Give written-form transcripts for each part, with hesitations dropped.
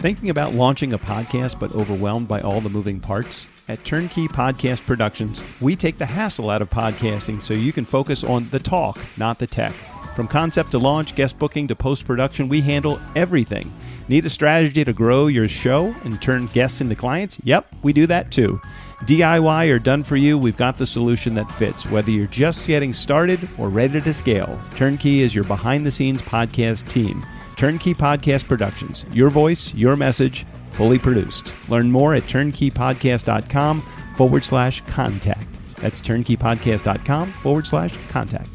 Thinking about launching a podcast but overwhelmed by all the moving parts? At TurnKey Podcast Productions, we take the hassle out of podcasting so you can focus on the talk, not the tech. From concept to launch, guest booking to post-production, we handle everything. Need a strategy to grow your show and turn guests into clients? Yep, we do that too. DIY or done for you, we've got the solution that fits. Whether you're just getting started or ready to scale, TurnKey is your behind-the-scenes podcast team. TurnKey Podcast Productions. Your voice, your message, fully produced. Learn more at turnkeypodcast.com/contact. That's turnkeypodcast.com/contact.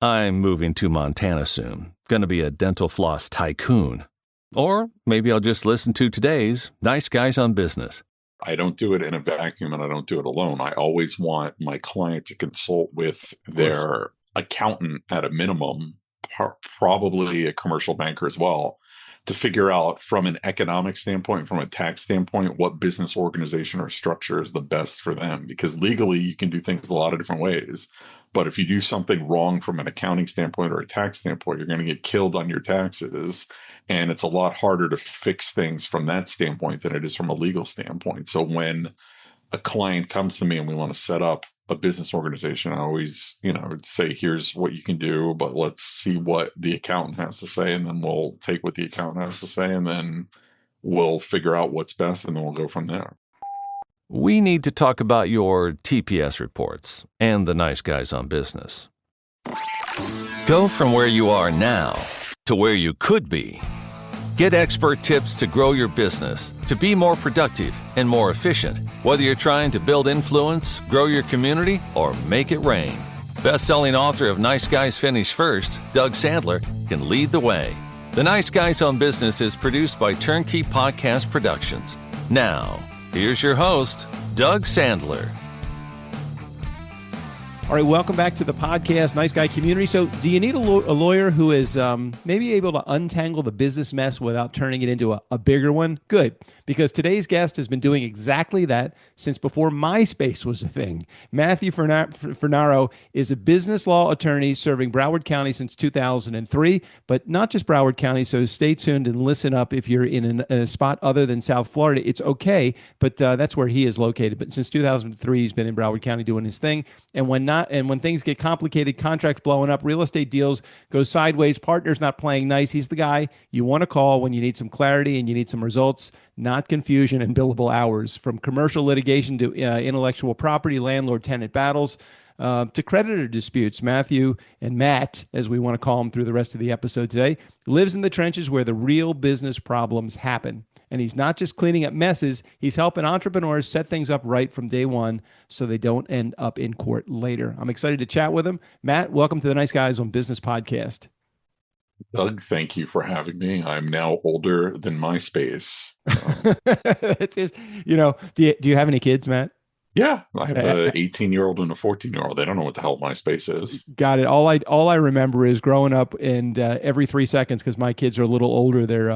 I'm moving to Montana soon. Gonna be a dental floss tycoon. Or maybe I'll just listen to today's Nice Guys on Business. I don't do it in a vacuum and I don't do it alone. I always want my client to consult with their accountant at a minimum, probably a commercial banker as well, to figure out from an economic standpoint, from a tax standpoint, what business organization or structure is the best for them. Because legally, you can do things a lot of different ways. But if you do something wrong from an accounting standpoint or a tax standpoint, you're going to get killed on your taxes. And it's a lot harder to fix things from that standpoint than it is from a legal standpoint. So when a client comes to me and we want to set up a business organization, I always, say, here's what you can do, but let's see what the accountant has to say. And then we'll take what the accountant has to say, and then we'll figure out what's best, and then we'll go from there. We need to talk about your TPS reports and the Nice Guys on Business. Go from where you are now to where you could be. Get expert tips to grow your business, to be more productive and more efficient, whether you're trying to build influence, grow your community, or make it rain. Best-selling author of Nice Guys Finish First, Doug Sandler, can lead the way. The Nice Guys on Business is produced by TurnKey Podcast Productions. Now, here's your host, Doug Sandler. All right, welcome back to the podcast, Nice Guy Community. So do you need a lawyer who is maybe able to untangle the business mess without turning it into a bigger one? Good, because today's guest has been doing exactly that since before MySpace was a thing. Matthew Fornaro is a business law attorney serving Broward County since 2003, but not just Broward County, so stay tuned and listen up if you're in a spot other than South Florida. It's okay, but that's where he is located. But since 2003, he's been in Broward County doing his thing, and when things get complicated, contracts blowing up, real estate deals go sideways, partners not playing nice, he's the guy you want to call when you need some clarity and you need some results, not confusion and billable hours. From commercial litigation to intellectual property, landlord-tenant battles, to creditor disputes, Matthew, and Matt, as we want to call him through the rest of the episode today, lives in the trenches where the real business problems happen. And he's not just cleaning up messes, he's helping entrepreneurs set things up right from day one so they don't end up in court later. I'm excited to chat with him. Matt, welcome to the Nice Guys on Business podcast. Doug, thank you for having me. I'm now older than MySpace. It's just, do you have any kids, Matt? Yeah, I have an 18-year-old and a 14-year-old. They don't know what the hell MySpace is. Got it. All I remember is growing up, and every 3 seconds, because my kids are a little older, they're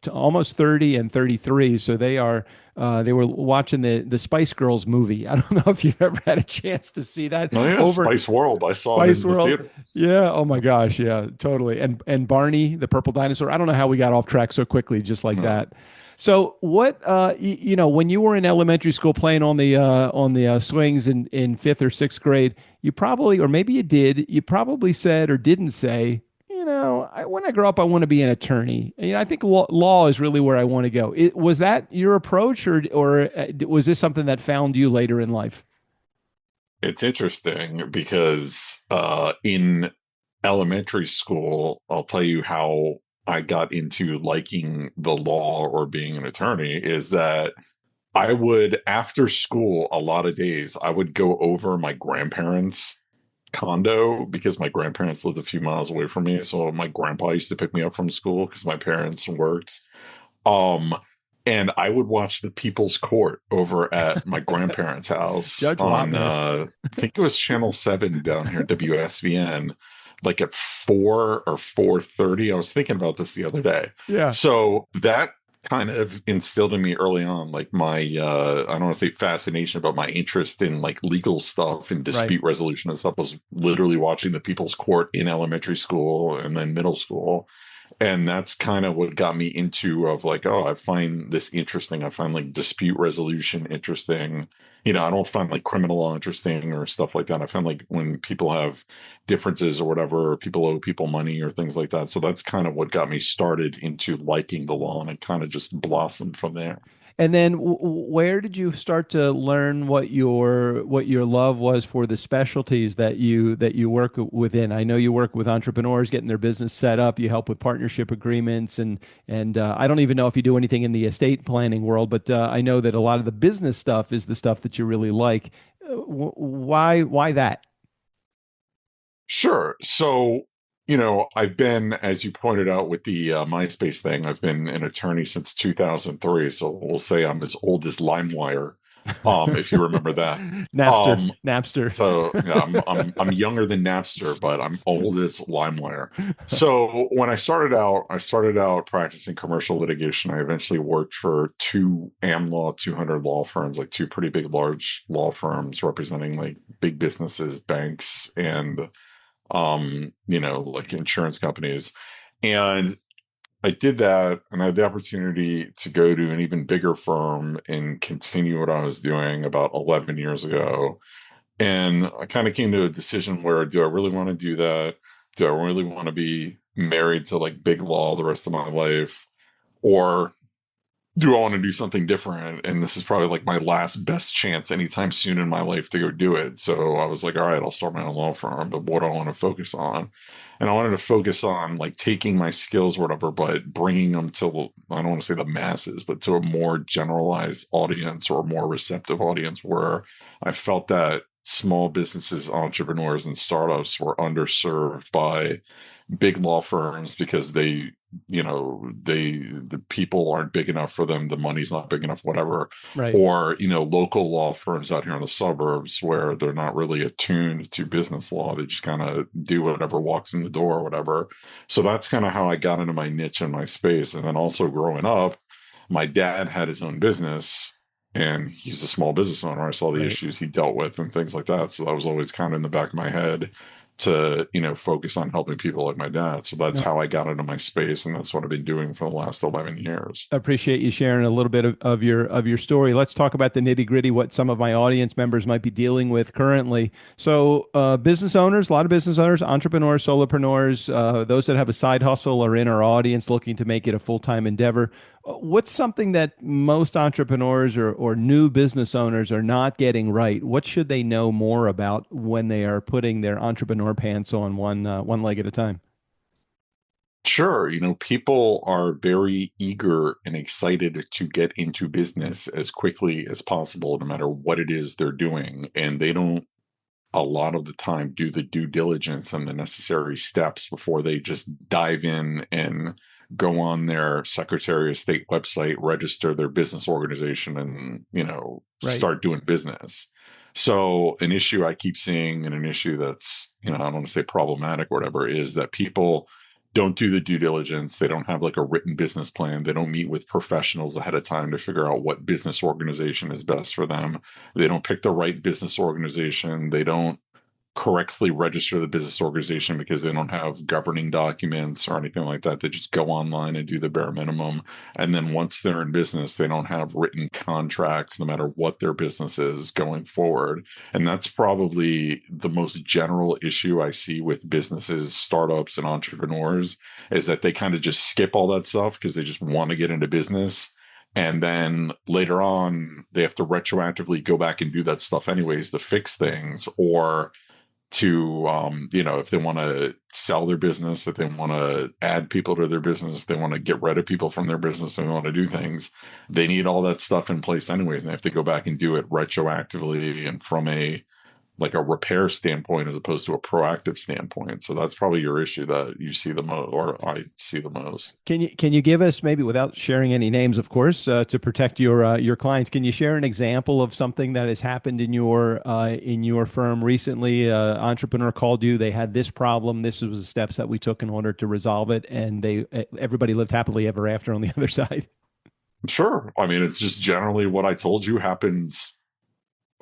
almost 30 and 33, so they were watching the Spice Girls movie. I don't know if you've ever had a chance to see that. Oh yeah, Spice World. I saw Spice it in World. the theaters. Yeah. Oh my gosh. Yeah. Totally. And Barney, the purple dinosaur. I don't know how we got off track so quickly, just like that. So what, when you were in elementary school playing on the swings in fifth or sixth grade, you probably, or maybe you did, you probably said or didn't say, when I grow up, I want to be an attorney. I think law is really where I want to go. Was that your approach, or was this something that found you later in life? It's interesting because in elementary school, I'll tell you how I got into liking the law or being an attorney is that I would, after school, a lot of days, I would go over my grandparents' condo because my grandparents lived a few miles away from me. So my grandpa used to pick me up from school because my parents worked. And I would watch the People's Court over at my grandparents' house on, I think it was Channel 7 down here, WSVN. Like at 4 or 4:30. I was thinking about this the other day. Yeah. So that kind of instilled in me early on, like my, I don't want to say fascination, but my interest in like legal stuff and dispute resolution and stuff was literally watching the People's Court in elementary school and then middle school. And that's kind of what got me into of like, oh, I find this interesting. I find like dispute resolution interesting. I don't find like criminal law interesting or stuff like that. I find like when people have differences or whatever, or people owe people money or things like that. So that's kind of what got me started into liking the law, and it kind of just blossomed from there. And then where did you start to learn what your love was for the specialties that you work within? I know you work with entrepreneurs getting their business set up. You help with partnership agreements, and I don't even know if you do anything in the estate planning world, but I know that a lot of the business stuff is the stuff that you really like. Why that? Sure. So, I've been, as you pointed out with the MySpace thing, I've been an attorney since 2003. So we'll say I'm as old as LimeWire, if you remember that. Napster, Um, Napster. so yeah, I'm younger than Napster, but I'm old as LimeWire. So when I started out practicing commercial litigation. I eventually worked for two AmLaw 200 law firms, like two pretty big, large law firms representing like big businesses, banks, and like insurance companies. And I did that, and I had the opportunity to go to an even bigger firm and continue what I was doing about 11 years ago. And I kind of came to a decision where, do I really want to do that? Do I really want to be married to like big law the rest of my life? Or do I want to do something different? And this is probably like my last best chance anytime soon in my life to go do it. So I was like, all right, I'll start my own law firm, but what do I want to focus on? And I wanted to focus on like taking my skills or whatever, but bringing them to, I don't want to say the masses, but to a more generalized audience or a more receptive audience where I felt that small businesses, entrepreneurs, and startups were underserved by big law firms because the people aren't big enough for them, the money's not big enough, whatever. Right. Or local law firms out here in the suburbs where they're not really attuned to business law. They just kind of do whatever walks in the door or whatever. So that's kind of how I got into my niche and my space. And then also growing up, my dad had his own business, and he's a small business owner. I saw the Right. issues he dealt with and things like that. So that was always kind of in the back of my head to, focus on helping people like my dad. So that's No, how I got into my space. And that's what I've been doing for the last 11 years. appreciate you sharing a little bit of your story. Let's talk about the nitty gritty, what some of my audience members might be dealing with currently. So, business owners, a lot of business owners, entrepreneurs, solopreneurs, those that have a side hustle are in our audience looking to make it a full-time endeavor. What's something that most entrepreneurs or new business owners are not getting right? What should they know more about when they are putting their entrepreneur pants on one leg at a time? Sure. People are very eager and excited to get into business as quickly as possible, no matter what it is they're doing. And they don't, a lot of the time, do the due diligence and the necessary steps before they just dive in and go on their Secretary of State website, register their business organization, and, Right. start doing business. So an issue I keep seeing, and an issue that's, I don't want to say problematic or whatever, is that people don't do the due diligence. They don't have like a written business plan. They don't meet with professionals ahead of time to figure out what business organization is best for them. They don't pick the right business organization. They don't correctly register the business organization because they don't have governing documents or anything like that. They just go online and do the bare minimum. And then once they're in business, they don't have written contracts, no matter what their business is going forward. And that's probably the most general issue I see with businesses, startups, and entrepreneurs, is that they kind of just skip all that stuff because they just want to get into business. And then later on, they have to retroactively go back and do that stuff anyways to fix things, or to if they want to sell their business, if they want to add people to their business, if they want to get rid of people from their business, if they want to do things, they need all that stuff in place anyways, and they have to go back and do it retroactively and from a like a repair standpoint as opposed to a proactive standpoint. So that's probably your issue that you see the most, or I see the most. Can you give us, maybe without sharing any names, of course, to protect your clients? Can you share an example of something that has happened in your firm recently? Entrepreneur called you. They had this problem. This was the steps that we took in order to resolve it, and everybody lived happily ever after on the other side. Sure. I mean, it's just generally what I told you happens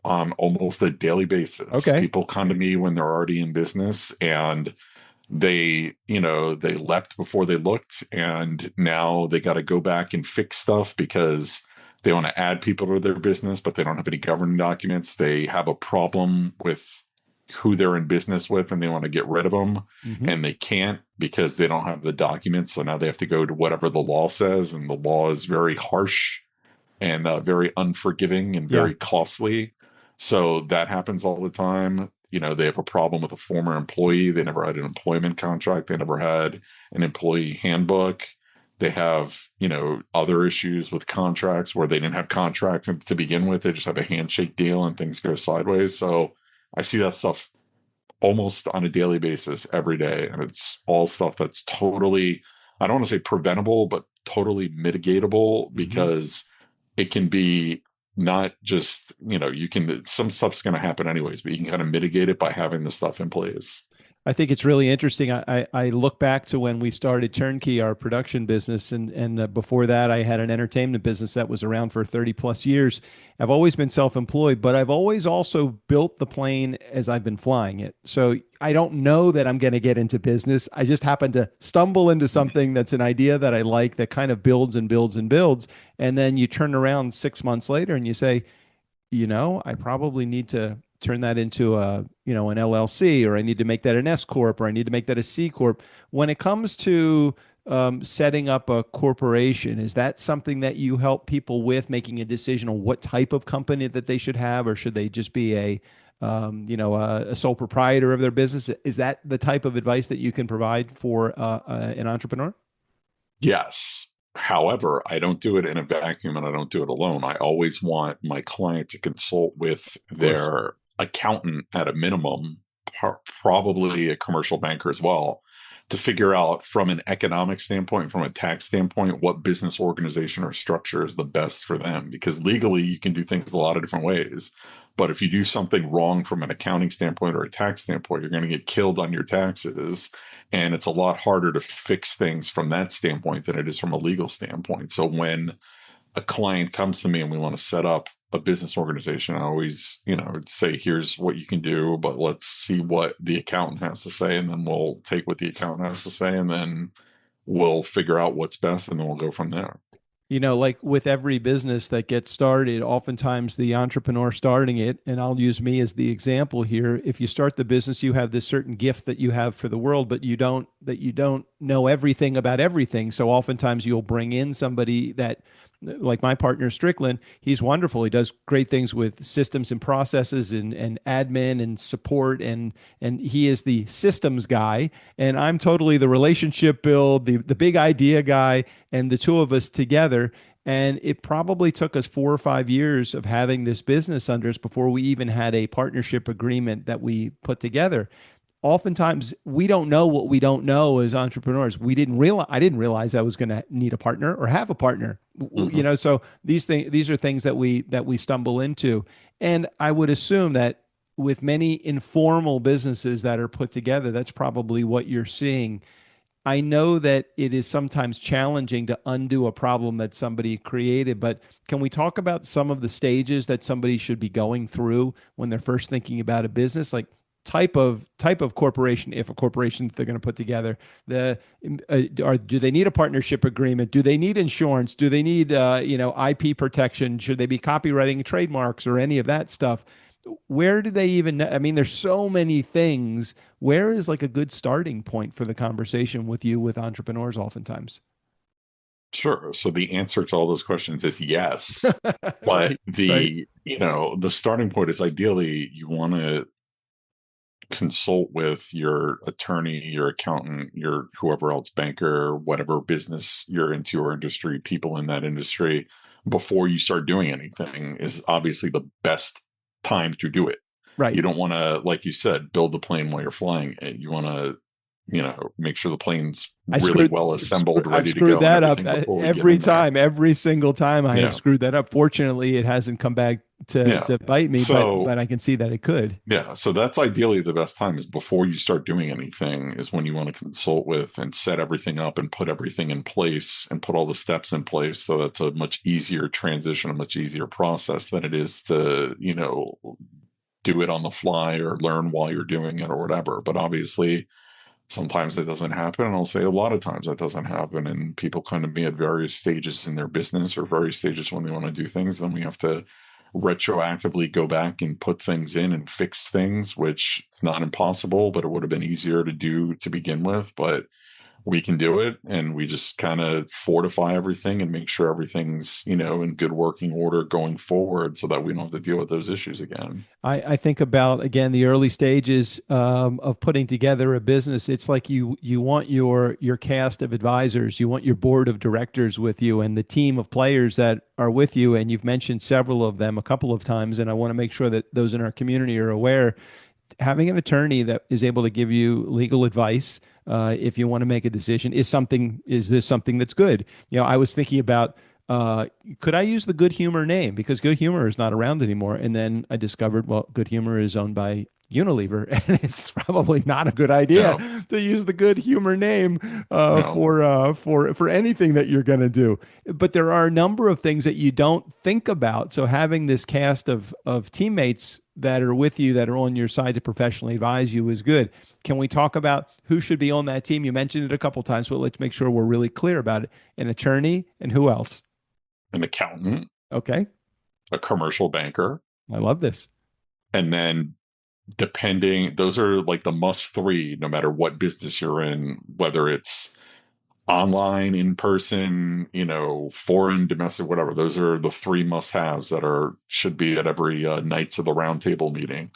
on almost a daily basis. Okay. People come to me when they're already in business, and they leapt before they looked, and now they got to go back and fix stuff because they want to add people to their business, but they don't have any governing documents. They have a problem with who they're in business with, and they want to get rid of them, Mm-hmm. and they can't because they don't have the documents. So now they have to go to whatever the law says, and the law is very harsh and very unforgiving and Yeah. very costly. So that happens all the time. They have a problem with a former employee. They never had an employment contract. They never had an employee handbook. They have, other issues with contracts where they didn't have contracts to begin with. They just have a handshake deal and things go sideways. So I see that stuff almost on a daily basis every day. And it's all stuff that's totally, I don't want to say preventable, but totally mitigatable, because it can be not just, some stuff's going to happen anyways, but you can kind of mitigate it by having the stuff in place. I think it's really interesting. I look back to when we started TurnKey, our production business, and before that, I had an entertainment business that was around for 30 plus years. I've always been self-employed, but I've always also built the plane as I've been flying it. So I don't know that I'm going to get into business. I just happen to stumble into something that's an idea that I like, that kind of builds and builds and builds. And then you turn around 6 months later and you say, I probably need to turn that into an LLC, or I need to make that an S corp, or I need to make that a C corp. When it comes to setting up a corporation, is that something that you help people with, making a decision on what type of company that they should have, or should they just be a sole proprietor of their business? Is that the type of advice that you can provide for an entrepreneur? Yes. However, I don't do it in a vacuum, and I don't do it alone. I always want my client to consult with their accountant at a minimum, probably a commercial banker as well, to figure out from an economic standpoint, from a tax standpoint, what business organization or structure is the best for them. Because legally, you can do things a lot of different ways. But if you do something wrong from an accounting standpoint or a tax standpoint, you're going to get killed on your taxes. And it's a lot harder to fix things from that standpoint than it is from a legal standpoint. So when a client comes to me and we want to set up a business organization, I always, say, here's what you can do, but let's see what the accountant has to say. And then we'll take what the accountant has to say, and then we'll figure out what's best, and then we'll go from there. Like with every business that gets started, oftentimes the entrepreneur starting it, and I'll use me as the example here. If you start the business, you have this certain gift that you have for the world, but you don't know everything about everything. So oftentimes you'll bring in somebody that, like my partner Strickland, he's wonderful. He does great things with systems and processes and admin and support, and he is the systems guy, and I'm totally the relationship build, the big idea guy, and the two of us together. And it probably took us 4 or 5 years of having this business under us before we even had a partnership agreement that we put together. Oftentimes we don't know what we don't know as entrepreneurs. I didn't realize I was going to need a partner or have a partner. So these are things that we stumble into. And I would assume that with many informal businesses that are put together, that's probably what you're seeing. I know that it is sometimes challenging to undo a problem that somebody created, but can we talk about some of the stages that somebody should be going through when they're first thinking about a business? Like type of corporation, if a corporation that they're going to put together, do they need a partnership agreement? Do they need insurance? Do they need IP protection? Should they be copywriting trademarks or any of that stuff? Where do they even know? I mean, there's so many things. Where is like a good starting point for the conversation with entrepreneurs oftentimes? Sure. So the answer to all those questions is yes. But Right. the starting point is, ideally you want to consult with your attorney, your accountant, your whoever else, banker, whatever business you're into or industry, people in that industry, before you start doing anything, is obviously the best time to do it. Right. You don't want to, like you said, build the plane while you're flying it. You want to, make sure the plane's really well assembled, ready to go. I've screwed that up every single time I have screwed that up. Fortunately, it hasn't come back to bite me, but I can see that it could. Yeah. So that's ideally the best time, is before you start doing anything, is when you want to consult with and set everything up and put everything in place and put all the steps in place. So that's a much easier transition, a much easier process than it is to, do it on the fly or learn while you're doing it or whatever. But obviously, Sometimes it doesn't happen, and I'll say a lot of times that doesn't happen. And people kind of be at various stages in their business or various stages when they want to do things. Then we have to retroactively go back and put things in and fix things, which it's not impossible, but it would have been easier to do to begin with. But we can do it, and we just kind of fortify everything and make sure everything's, in good working order going forward so that we don't have to deal with those issues again. I think about, again, the early stages of putting together a business. It's like you want your cast of advisors, you want your board of directors with you, and the team of players that are with you. And you've mentioned several of them a couple of times, and I want to make sure that those in our community are aware. Having an attorney that is able to give you legal advice if you want to make a decision is this something that's good? I was thinking about, could I use the Good Humor name, because Good Humor is not around anymore? And then I discovered, well, Good Humor is owned by Unilever, and it's probably not a good idea No, to use the Good Humor name no. for anything that you're going to do. But there are a number of things that you don't think about. So having this cast of teammates that are with you, that are on your side to professionally advise you, is good. Can we talk about who should be on that team? You mentioned it a couple times, but let's make sure we're really clear about it. An attorney, and who else? An accountant, Okay, a commercial banker, I love this. and then those are like the must three, no matter what business you're in, whether it's online, in person, foreign, domestic, whatever. Those are the three must haves that should be at every Knights of the Round Table meeting.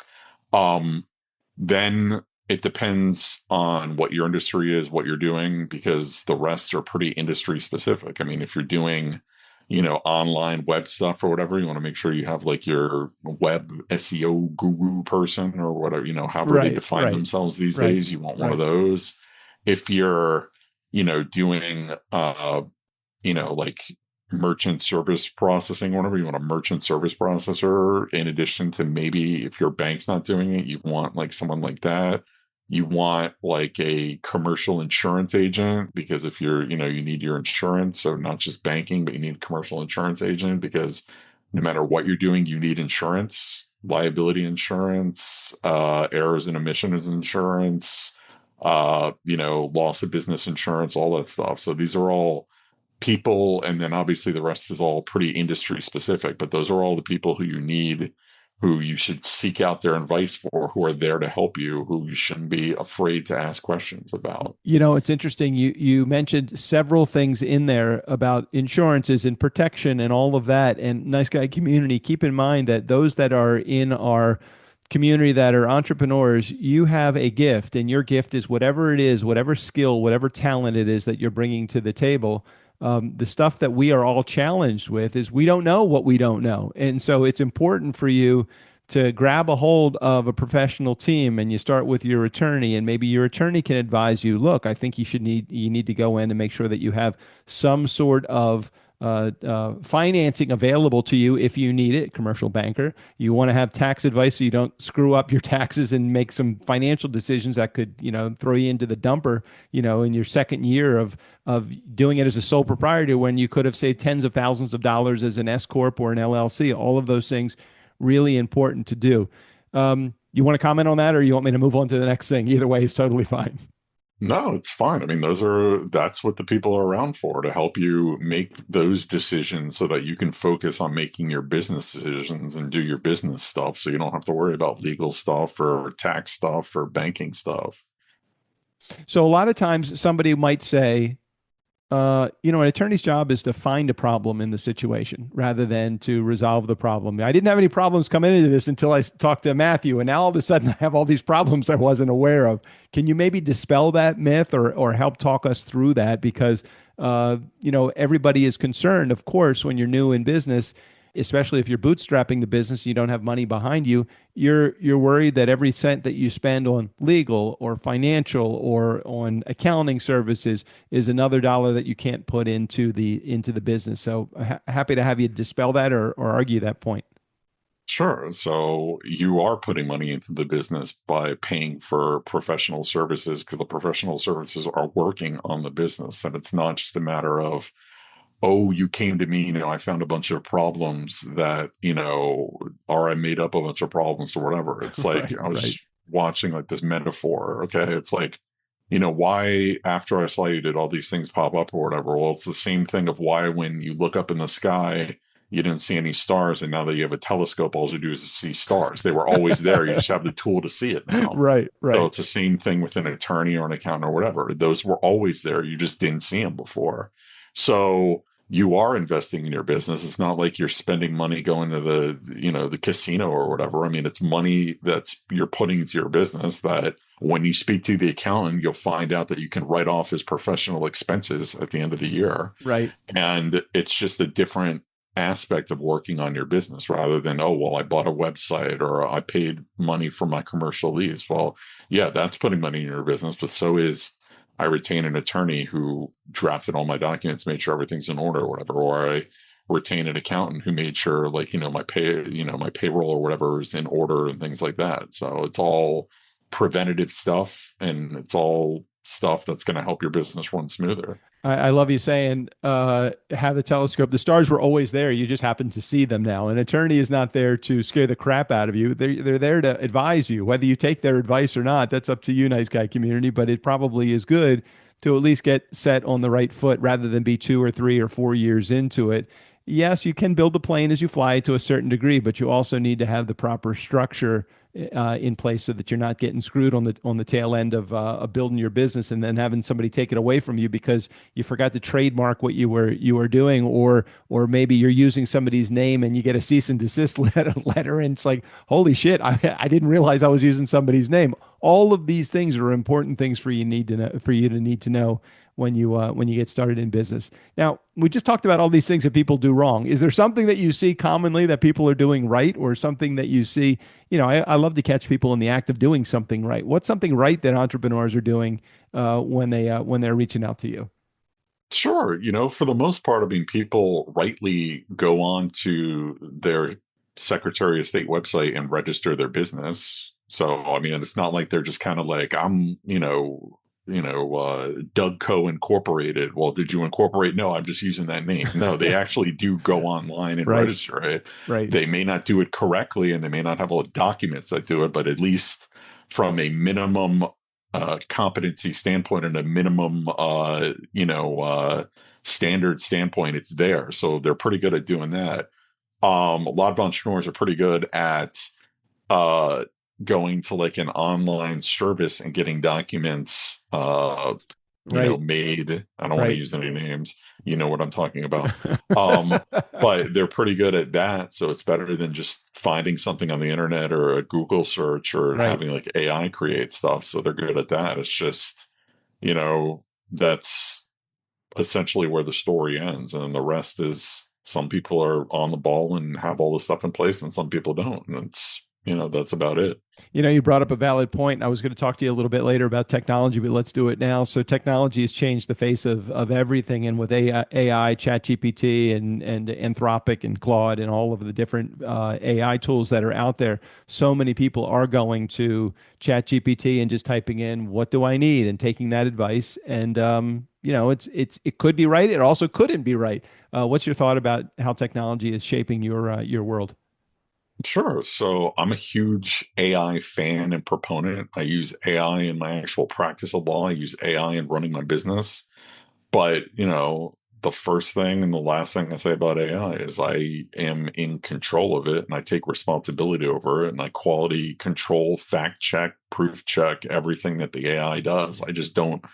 Then it depends on what your industry is, what you're doing, because the rest are pretty industry specific. I mean, if you're doing, online web stuff or whatever, you want to make sure you have like your web SEO guru person or whatever, however they Right, define right, themselves these right, days. You want one of right. those. If you're, doing, like merchant service processing, or whatever, you want a merchant service processor. In addition to, maybe if your bank's not doing it, you want like someone like that. You want like a commercial insurance agent, because if you're, you need your insurance. So not just banking, but you need a commercial insurance agent, because no matter what you're doing, you need insurance, liability insurance, errors and omissions insurance, loss of business insurance, all that stuff. So these are all people, and then obviously the rest is all pretty industry specific, but those are all the people who you need, who you should seek out their advice for, who are there to help you, who you shouldn't be afraid to ask questions about. It's interesting. You mentioned several things in there about insurances and protection and all of that. And nice guy community, keep in mind that those that are in our community that are entrepreneurs, you have a gift, and your gift is whatever it is, whatever skill, whatever talent it is that you're bringing to the table. The stuff that we are all challenged with is we don't know what we don't know. And so it's important for you to grab a hold of a professional team, and you start with your attorney, and maybe your attorney can advise you, look, I think you need to go in and make sure that you have some sort of financing available to you if you need it. Commercial banker, you want to have tax advice so you don't screw up your taxes and make some financial decisions that could throw you into the dumper in your second year of doing it as a sole proprietor, when you could have saved tens of thousands of dollars as an S corp or an LLC. All of those things really important to do. You want to comment on that, or you want me to move on to the next thing? Either way is totally fine. No, it's fine. I mean, that's what the people are around for, to help you make those decisions so that you can focus on making your business decisions and do your business stuff. So you don't have to worry about legal stuff or tax stuff or banking stuff. So a lot of times somebody might say, an attorney's job is to find a problem in the situation rather than to resolve the problem. I didn't have any problems coming into this until I talked to Matthew, and now all of a sudden I have all these problems I wasn't aware of. Can you maybe dispel that myth, or help talk us through that? Because, everybody is concerned, of course, when you're new in business, especially if you're bootstrapping the business, you don't have money behind you. You're worried that every cent that you spend on legal or financial or on accounting services is another dollar that you can't put into the business. So happy to have you dispel that, or argue that point. Sure. So you are putting money into the business by paying for professional services, because the professional services are working on the business. And it's not just a matter of, oh, you came to me, I found a bunch of problems that, or I made up a bunch of problems or whatever. It's like, Right, I right. was watching like this metaphor. Okay. It's like, why after I saw you did all these things pop up or whatever? Well, it's the same thing of why when you look up in the sky, you didn't see any stars. And now that you have a telescope, all you do is see stars. They were always there. You just have the tool to see it now. Right, So right. it's the same thing with an attorney or an accountant or whatever. Those were always there. You just didn't see them before. So you are investing in your business. It's not like you're spending money going to the casino or whatever. I mean, it's money that you're putting into your business that when you speak to the accountant, you'll find out that you can write off his professional expenses at the end of the year. Right. And it's just a different aspect of working on your business rather than, oh, well, I bought a website or I paid money for my commercial leads. Well, yeah, that's putting money in your business, but so is I retain an attorney who drafted all my documents, made sure everything's in order or whatever, or I retain an accountant who made sure my payroll or whatever is in order and things like that. So it's all preventative stuff and it's all stuff that's going to help your business run smoother. I love you saying have the telescope. The stars were always there. You just happen to see them now. An attorney is not there to scare the crap out of you. They're there to advise you. Whether you take their advice or not, that's up to you, nice guy community. But it probably is good to at least get set on the right foot rather than be 2 or 3 or 4 years into it. Yes, you can build the plane as you fly it to a certain degree, but you also need to have the proper structure in place so that you're not getting screwed on the tail end of building your business and then having somebody take it away from you because you forgot to trademark what you were doing, or maybe you're using somebody's name and you get a cease and desist letter and it's like, holy shit, I didn't realize I was using somebody's name. All of these things are important things for you to need to know when you get started in business. Now, we just talked about all these things that people do wrong. Is there something that you see commonly that people are doing right, or something that you see? I love to catch people in the act of doing something right. What's something right that entrepreneurs are doing when they're reaching out to you? Sure. For the most part, I mean, people rightly go on to their Secretary of State website and register their business. So, I mean, it's not like they're just kind of like, I'm, Doug Co. Incorporated. Well, did you incorporate? No, I'm just using that name. No, they actually do go online and Right. register it. Right. They may not do it correctly and they may not have all the documents that do it, but at least from a minimum competency standpoint and a minimum, standard standpoint, it's there. So they're pretty good at doing that. A lot of entrepreneurs are pretty good at uh, going to like an online service and getting documents, Right. made. I don't want to Right. use any names. You know what I'm talking about. But they're pretty good at that. So it's better than just finding something on the internet or a Google search or Right. having like AI create stuff. So they're good at that. It's just, that's essentially where the story ends. And the rest is some people are on the ball and have all the stuff in place and some people don't. And it's, that's about it. You brought up a valid point. I was going to talk to you a little bit later about technology, but let's do it now. So technology has changed the face of everything. And with AI, ChatGPT and Anthropic and Claude and all of the different AI tools that are out there, so many people are going to ChatGPT and just typing in, what do I need? And taking that advice. And, it could be right. It also couldn't be right. What's your thought about how technology is shaping your world? Sure. So I'm a huge AI fan and proponent. I use AI in my actual practice of law. I use AI in running my business. But, the first thing and the last thing I say about AI is I am in control of it and I take responsibility over it and I quality control, fact check, proof check everything that the AI does. I just don't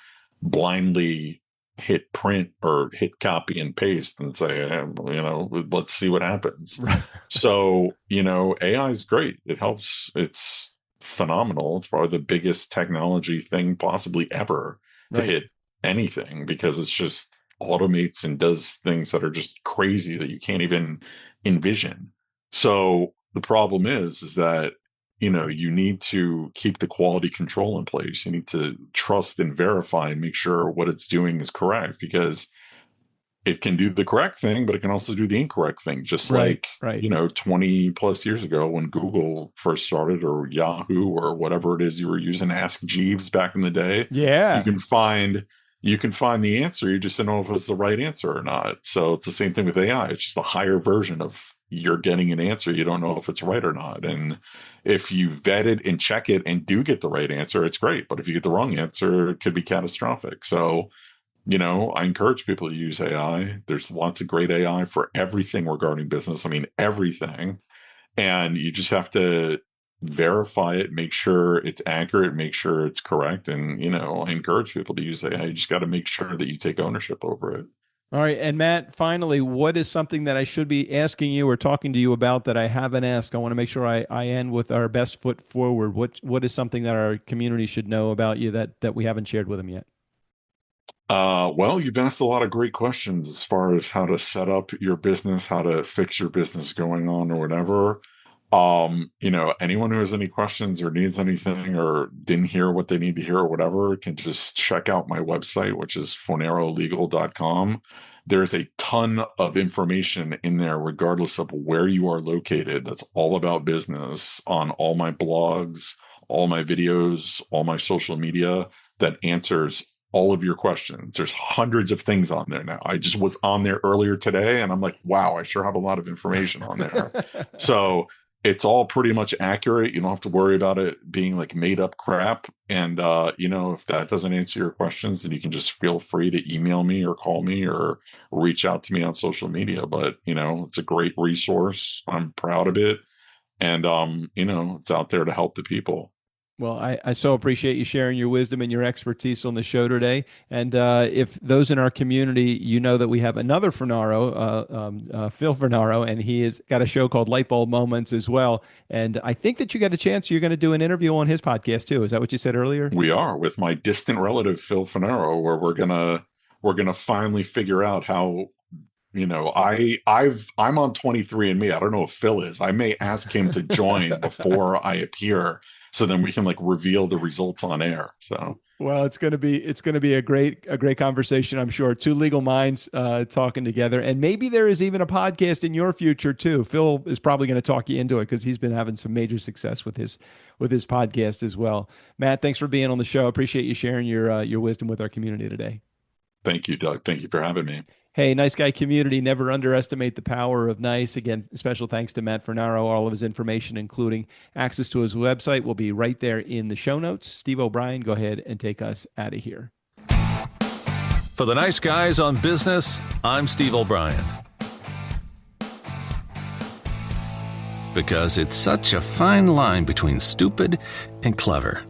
blindly hit print or hit copy and paste and say, let's see what happens. Right. So, AI is great. It helps. It's phenomenal. It's probably the biggest technology thing possibly ever to Right. hit anything because it's just automates and does things that are just crazy that you can't even envision. So the problem is that you need to keep the quality control in place. You need to trust and verify and make sure what it's doing is correct because it can do the correct thing, but it can also do the incorrect thing. Just Right. like, Right. 20 plus years ago when Google first started or Yahoo or whatever it is you were using, Ask Jeeves back in the day, you Yeah. can find the answer. You just don't know if it's the right answer or not. So it's the same thing with AI. It's just a higher version of you're getting an answer. You don't know if it's right or not. And if you vet it and check it and do get the right answer, it's great. But if you get the wrong answer, it could be catastrophic. So, I encourage people to use AI. There's lots of great AI for everything regarding business. I mean, everything. And you just have to verify it, make sure it's accurate, make sure it's correct. And, I encourage people to use AI. You just got to make sure that you take ownership over it. All right. And Matt, finally, what is something that I should be asking you or talking to you about that I haven't asked? I want to make sure I end with our best foot forward. What is something that our community should know about you that we haven't shared with them yet? Well, you've asked a lot of great questions as far as how to set up your business, how to fix your business going on or whatever. Anyone who has any questions or needs anything or didn't hear what they need to hear or whatever can just check out my website, which is fornarolegal.com. There's a ton of information in there, regardless of where you are located. That's all about business on all my blogs, all my videos, all my social media that answers all of your questions. There's hundreds of things on there now. I just was on there earlier today and I'm like, wow, I sure have a lot of information on there. So it's all pretty much accurate. You don't have to worry about it being like made up crap. And, if that doesn't answer your questions, then you can just feel free to email me or call me or reach out to me on social media. But, it's a great resource. I'm proud of it. And, it's out there to help the people. Well, I so appreciate you sharing your wisdom and your expertise on the show today. And if those in our community, that we have another Fornaro, Phil Fornaro, and he has got a show called Lightbulb Moments as well. And I think that you got a chance. You're going to do an interview on his podcast too. Is that what you said earlier? We are, with my distant relative, Phil Fornaro, where we're gonna finally figure out how. I'm on 23andMe. I don't know if Phil is. I may ask him to join before I appear, so then we can reveal the results on air. So, well, it's going to be a great conversation, I'm sure. Two legal minds talking together, and maybe there is even a podcast in your future too. Phil is probably going to talk you into it because he's been having some major success with his podcast as well. Matt, thanks for being on the show. Appreciate you sharing your wisdom with our community today. Thank you, Doug. Thank you for having me. Hey, Nice Guy community, never underestimate the power of nice. Again, special thanks to Matt Fornaro. All of his information, including access to his website, will be right there in the show notes. Steve O'Brien, go ahead and take us out of here. For the Nice Guys on Business, I'm Steve O'Brien. Because it's such a fine line between stupid and clever.